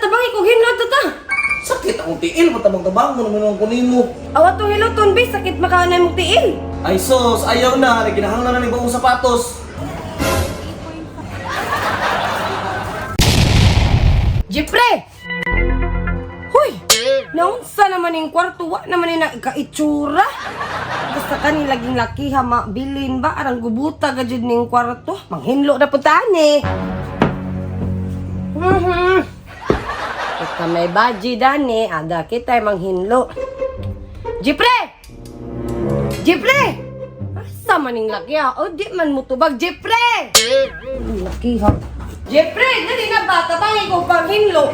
Tatabang ikog hinot ta. Sakit akong tiil, matabang-tabang mo naman ang kunin mo. Awat tong hiloton bis sakit makaanay mong tiil. Ay sos, ayaw na, naginahanglan na ng bagong sapatos. Jepre! Huy! Naunsa naman yung kwarto, wa naman yung kaitsura. Basta kani laging laki ha, mabilin ba? Arang gubuta ka dyan yung kwarto. Manghinlo na putaan eh. Kita may baji dani, ada kita manghinlo. Jepre! Jepre! Asa man yung laki ha? O di man mutubag, Jepre! Laki ha. Jeffrey, dali na ba? Tabangin ko pang hinlo.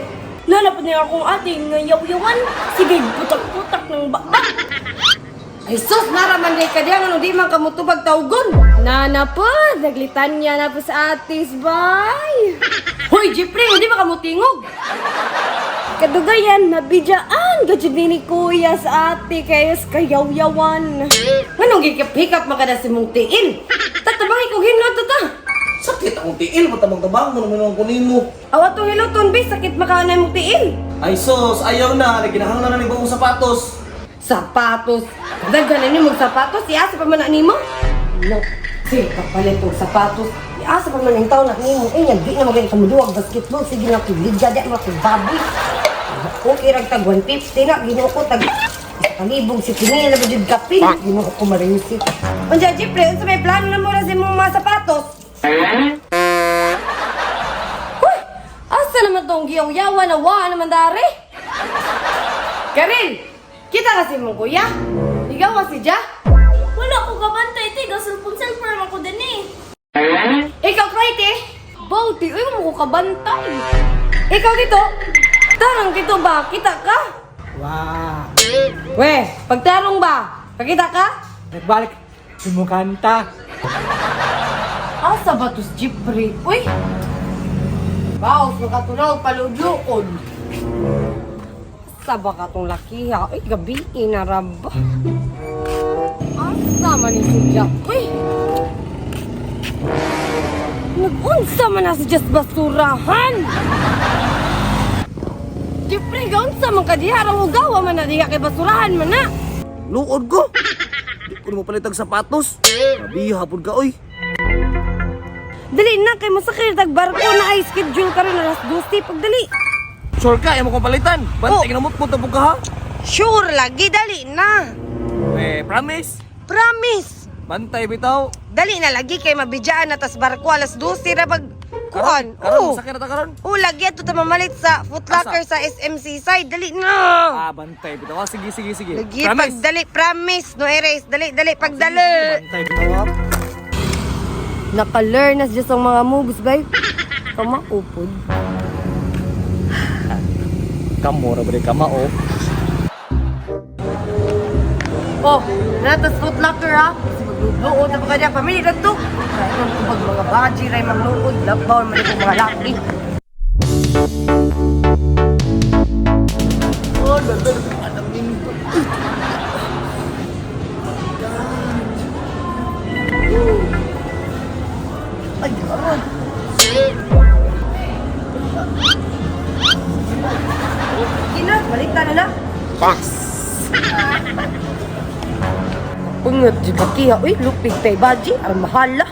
Nanapad niya akong ating yaw-yawan. Sige, putak-putak ng bakbak. Ay sus, naraman day ka diyan. Ano di man kamutubag tawgon? Nanapad, naglitan niya na po sa atis, bay. Hoy, Jeffrey, hindi ba kamutingog? Kadugayan, nabidyaan. Gajud ni kuya sa ate kayo sa kayaw-yawan. Anong gikip-hikap makada si mong tiil? Tatabangin ko hinlo ta. Sakit akong tiil, matabang-tabang mo naman ang kunin mo. Awat tong hiloton bis sakit makaanay mong tiil. Ay sos, ayaw na, naginahanglan na ng bagong sapatos. Sapatos. Kadaghanan niyo mong sapatos, iasa pa man na nimo. No, sige kapalit og sapatos. Iasa pa man ang taon na nimo. Yan, di na magaling kamuduwag basketball. Sige na kilig gadi ang mga baboy. Okay rag tag 150 na ginuo ko tag kalibog si Pinila ba jud kapin. Ginuo ko marinsi. Unsa Jeffrey, unsa may plano na mo ra sa imong mga sapatos? Huy! Asa naman tong giyaw-yawa na wa naman dari? Karil! Kita kasi mong kuya? Ikaw kasi dya? Wala ko kabantay, te. Gasulpon-selfon ako din eh. Ikaw kahit eh? Bauti, uy mo ko kabantay. Ikaw dito? Tarang dito ba? Kita ka? Wow! Weh, pagtarong ba? Pakita ka? Nagbalik si Mukanta. Asa ba tos Jeffrey? Uy! Baos, makatunaw paludlukod. Asa ba ka tong laki ha? Uy, gabi inaraba. Asa man ni si Jack? Uy! Nag-unsa man na si Just basurahan! Jeffrey, gaunsa man ka diha? Raw-gawa man na diha kay basurahan man na! Luod ko. Di ko na mapalitag sapatos. Mabiha po ka, oy. Dali na kay masakir tag barko na ay schedule karon alas 12 pagdali. Sure ka, ayaw mo kong palitan. Bantay na mo, punta po ka ha. Sure lagi dali na. Promise? Promise. Bantay bitaw. Dali na lagi kay mabidyaan na tas barko alas 12 ra pag kuan. Karon, masakit na ta karon. Lagi ato ta mamalit sa Foot Locker sa SMC side. Dali na. Bantay bitaw. Sige. Lagi pagdali, promise. No erase. Dali pagdali. Bantay bitaw. Naka-learn na just ang mga moves, babe. Kamaupod. Kamura ba rin kamao? Oh, natas Foot Locker ha. Kasi magluod na pa kanya. Pamili na to. Kaya nung kubag mga baji, ray magluod. Labaw naman itong mga laki. Oh, ganda na anak nito. Ay, aron. Gina, balik na na. Pass! Pungot di ba kiya? Uy, lupig tay baji. Ang mahala.